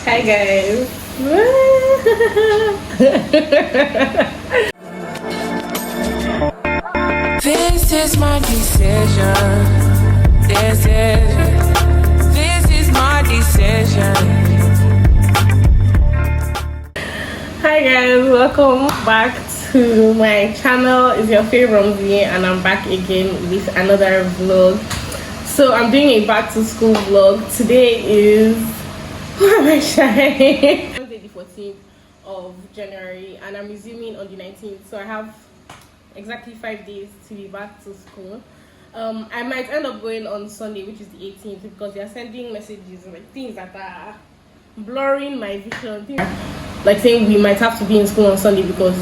Hi guys. This is my decision. This is my decision. Hi guys, welcome back to my channel. It's your favorite Ramsey and I'm back again with another vlog. So I'm doing a back to school vlog. Today is Wednesday the 14th of January and I'm resuming on the 19th, so I have exactly 5 days to be back to school. I might end up going on Sunday, which is the 18th, because they are sending messages like things that are blurring my vision, like saying we might have to be in school on Sunday because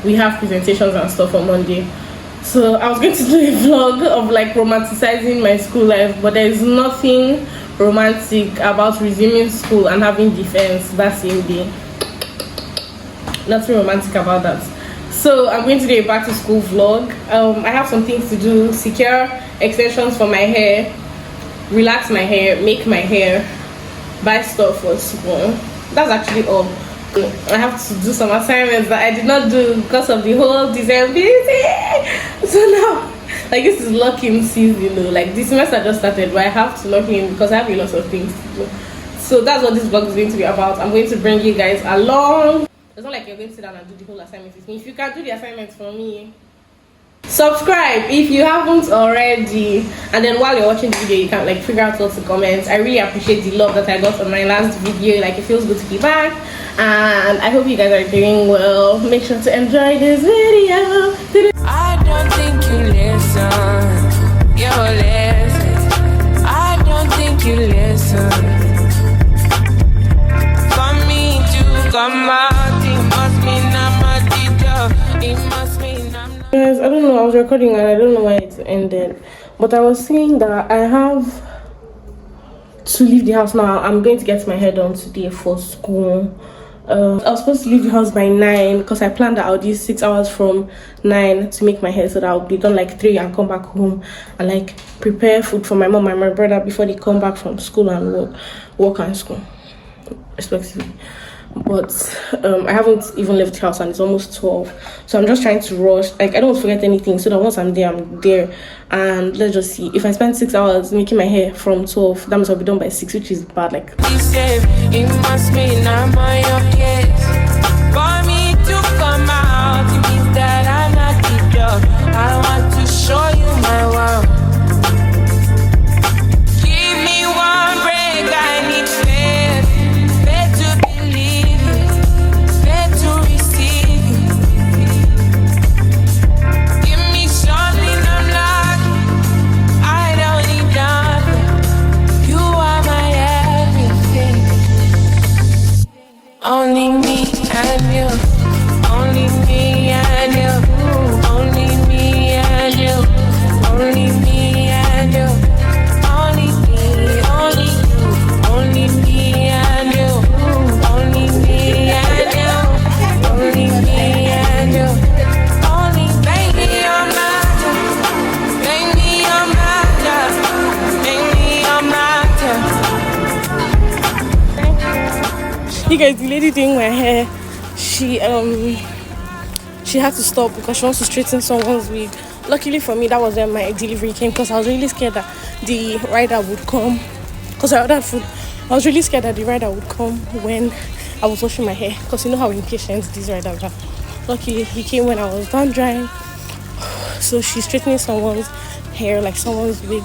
we have presentations and stuff on Monday. So I was going to do a vlog of like romanticizing my school life, but there is nothing romantic about resuming school and having defense that same day. Nothing romantic about that. So I'm going to do a back to school vlog. I have some things to do: secure extensions for my hair, relax my hair, make my hair, buy stuff for school. That's actually all. I have to do some assignments that I did not do because of the whole disability. So now, like, this is locking season, though. Like, this semester just started, but I have to lock in because I have a lot of things to do. So that's what this vlog is going to be about. I'm going to bring you guys along. It's not like you're going to sit down and do the whole assignment with me. If you can do the assignment for me, subscribe if you haven't already, and then while you're watching the video you can like figure out what to comment. I really appreciate the love that I got on my last video. Like, it feels good to be back, and I hope you guys are doing well. Make sure to enjoy this video. I don't think you listen. You listen. I don't think you listen. For me to come out, it must mean I'm a teacher. It must mean I'm not. Guys, I don't know, I was recording and I don't know why it ended, but I was saying that I have to leave the house now. I'm going to get my hair done today for school. I was supposed to leave the house by 9 because I planned that I'll use 6 hours from 9 to make my hair, so that I'll be done like 3 and come back home and like prepare food for my mom and my brother before they come back from school and work and school respectively. But I haven't even left the house and it's almost 12, so I'm just trying to rush. Like, I don't forget anything, so that once I'm there, and let's just see. If I spend 6 hours making my hair from 12, that means I'll be done by 6, which is bad. Like, It must mean I'm on your case. For me to come out, it means that I'm not the dog. I want to show you my world. Give me one break, I need faith. Faith to believe it, faith to receive it. Give me something I'm not. I don't need nothing. You are my everything. Only me and you. Only me and you. Only me and you. Only me and you. Only me, only you. Only me and you. Only me and you. Only me and you. Only baby, you're matter. Baby, you're matter. Baby, you're matter. you guys, the lady doing my hair, she had to stop because she wants to straighten someone's wig. Luckily for me, that was when my delivery came, because I was really scared that the rider would come, because I ordered food. I was really scared that the rider would come when I was washing my hair, because you know how impatient these riders are. Luckily he came when I was done drying, so she's straightening someone's hair, like someone's wig,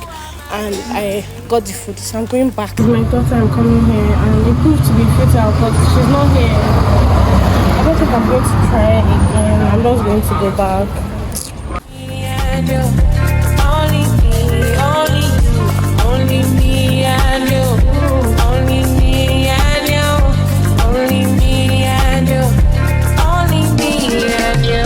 and I got the food. So I'm going back. With my daughter, I'm coming here, and it proved to be futile because she's not here. I don't think I'm going to try again. I'm just going to go back. Only me, only you, only me and you, only me and you, only me and you, only me and you.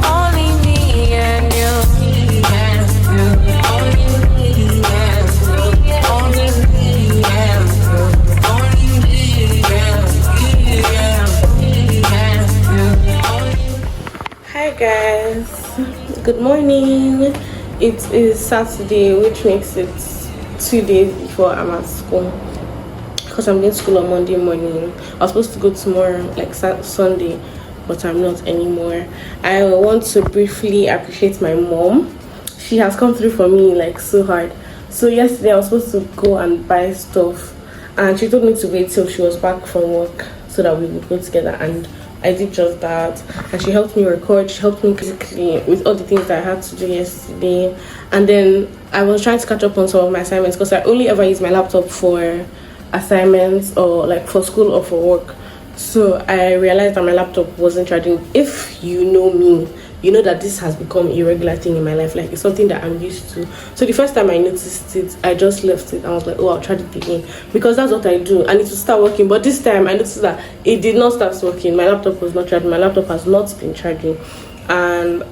Only me Good morning. It is Saturday, which makes it 2 days before I'm at school. Because I'm going to school on Monday morning. I was supposed to go tomorrow, like Sunday, but I'm not anymore. I want to briefly appreciate my mom. She has come through for me like so hard. So yesterday I was supposed to go and buy stuff, and she told me to wait till she was back from work so that we would go together, and I did just that. And she helped me record, she helped me physically with all the things that I had to do yesterday. And then I was trying to catch up on some of my assignments because I only ever use my laptop for assignments or like for school or for work. So I realized that my laptop wasn't charging. If you know me, you know that this has become a regular thing in my life. Like, it's something that I'm used to. So the first time I noticed it, I just left it. I was like, oh, I'll try it again, because that's what I do, and it will start working. But this time I noticed that it did not start working. My laptop was not charging. My laptop has not been charging, and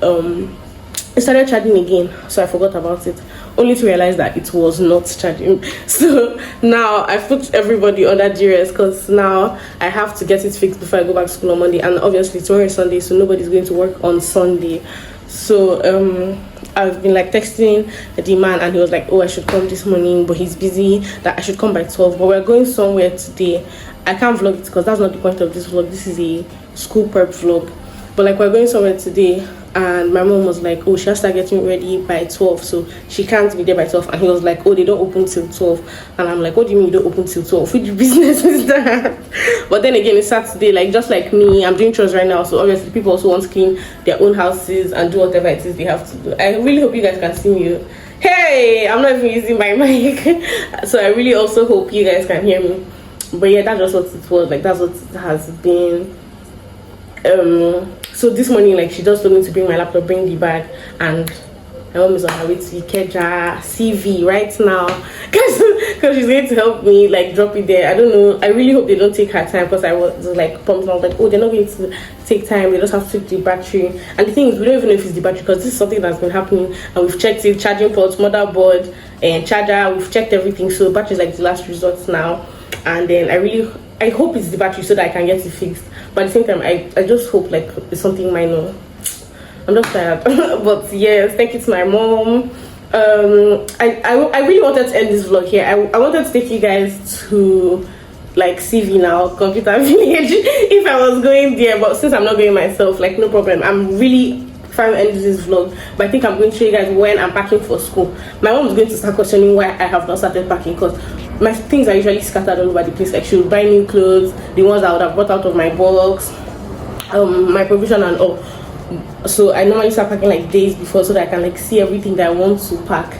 it started charging again. So I forgot about it, only to realize that it was not charging. So now I've put everybody under duress, because now I have to get it fixed before I go back to school on Monday. And obviously tomorrow is Sunday, so nobody's going to work on Sunday. So I've been like texting the man, and he was like, oh, I should come this morning, but he's busy, that I should come by 12. But we're going somewhere today. I can't vlog it because that's not the point of this vlog. This is a school prep vlog. But like, we're going somewhere today, and my mom was like, oh, she has to start getting ready by 12, so she can't be there by 12. And he was like, oh, they don't open till 12. And I'm like, what do you mean you don't open till 12? Which business is that? But then again, it's Saturday, like, just like me, I'm doing chores right now, so obviously people also want to clean their own houses and do whatever it is they have to do. I really hope you guys can see me. Hey, I'm not even using my mic. So I really also hope you guys can hear me. But yeah, that's just what it was. Like, that's what it has been. So this morning, like, she just told me to bring my laptop, bring the bag, and my mom is on her way to Ikeja CV right now, because she's going to help me like drop it there. I don't know, I really hope they don't take her time, because I was like prompting, I was like, oh, they're not going to take time, they just have to take the battery. And the thing is, we don't even know if it's the battery, because this is something that's been happening, and we've checked it, charging ports, motherboard, and charger, we've checked everything. So battery is like the last resort now. And then I hope it's the battery so that I can get it fixed. But at the same time, I just hope like it's something minor. I'm just tired. But yes, thank you to my mom. I really wanted to end this vlog here. I wanted to take you guys to like CV now, computer village, if I was going there. But since I'm not going myself, like, no problem. I'm really trying to end this vlog, but I think I'm going to show you guys when I'm packing for school. My mom is going to start questioning why I have not started packing, because my things are usually scattered all over the place. Like, she would buy new clothes, the ones that I would have brought out of my box, my provision and all. So I normally start packing like days before, so that I can like see everything that I want to pack.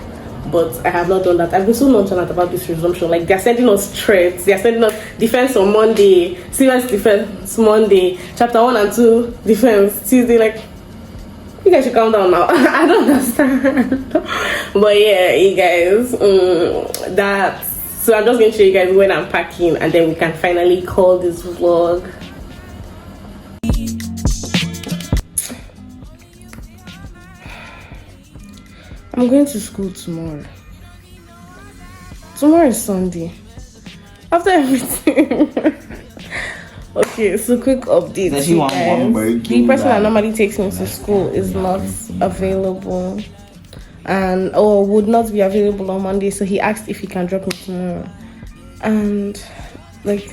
But I have not done that. I've been so nonchalant about this resumption. Like, they're sending us threats, they're sending us defense on Monday, SIWES defense Monday, chapter 1 and 2 defense Tuesday. Like, you guys should calm down now. I don't understand. But yeah, you guys, so I'm just going to show you guys when I'm packing, and then we can finally call this vlog. I'm going to school tomorrow. Tomorrow is Sunday. After everything. Okay, so quick update, you guys. The person that normally takes me to school is not available, and would not be available on Monday. So he asked if he can drop me tomorrow. And like,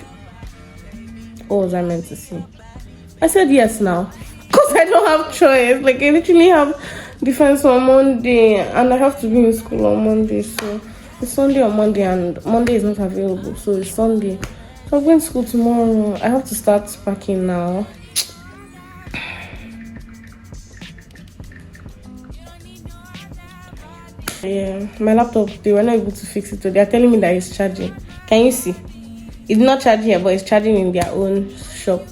what was I meant to say? I said yes now, because I don't have choice. Like, I literally have defense on Monday, and I have to be in school on Monday. So it's Sunday on Monday, and Monday is not available, so it's Sunday. So I'm going to school tomorrow. I have to start packing now. Yeah, my laptop, they were not able to fix it. So they are telling me that it's charging. Can you see? It's not charging here, but it's charging in their own shop.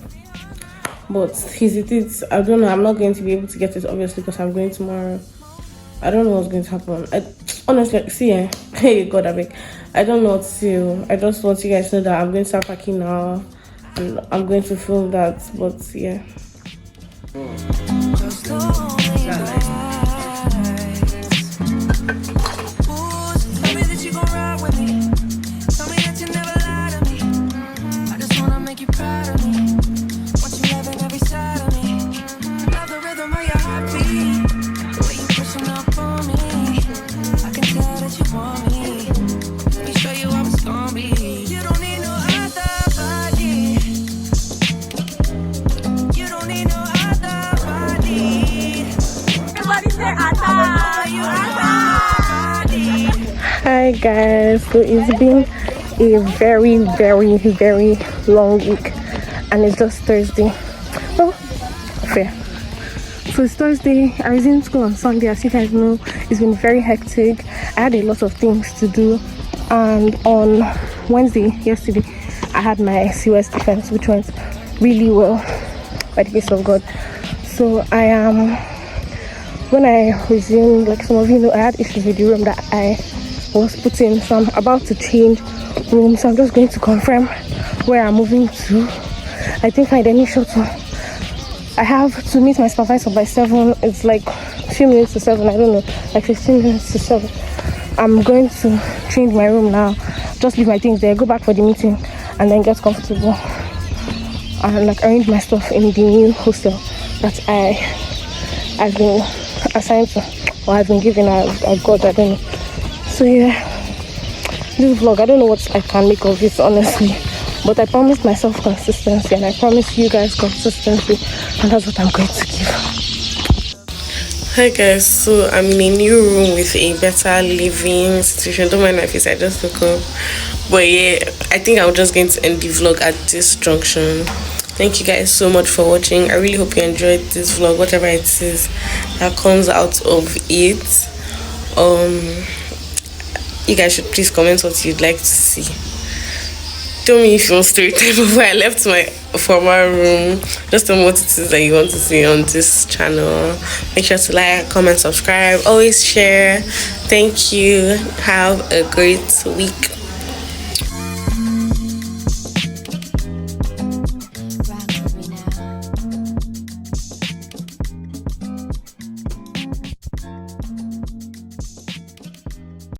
But I don't know. I'm not going to be able to get it, obviously, because I'm going tomorrow. I don't know what's going to happen. Honestly, see, hey, God, I beg. I don't know what to do. I just want you guys to know that I'm going to start packing now, and I'm going to film that. But yeah. Hi guys, so it's been a very long week and it's just Thursday. Oh, fair. So it's Thursday. I resumed school on Sunday. As you guys know, it's been very hectic. I had a lot of things to do, and on yesterday, I had my SIWES defense, which went really well by the grace of God. So when I resumed, like some of you know, I had issues with the room that I was put in, so I'm about to change rooms. So I'm just going to confirm where I'm moving to. I think I need shuttle. I have to meet my supervisor by 7. It's like a few minutes to 7. I don't know, like 15 minutes to 7. I'm going to change my room now. Just leave my things there, go back for the meeting, and then get comfortable and like arrange my stuff in the new hostel that I've been assigned to, or I've been given. I've got, I don't know. So yeah, this vlog, I don't know what I can make of it honestly, but I promised myself consistency and I promised you guys consistency, and that's what I'm going to give. Hi guys, so I'm in a new room with a better living situation. Don't mind my face, I just woke up. But yeah, I think I'm just going to end the vlog at this junction. Thank you guys so much for watching. I really hope you enjoyed this vlog, whatever it is that comes out of it. You guys should please comment what you'd like to see. Tell me if you want story time before I left my former room. Just tell me what it is that you want to see on this channel. Make sure to like, comment, subscribe, always share. Thank you. Have a great week.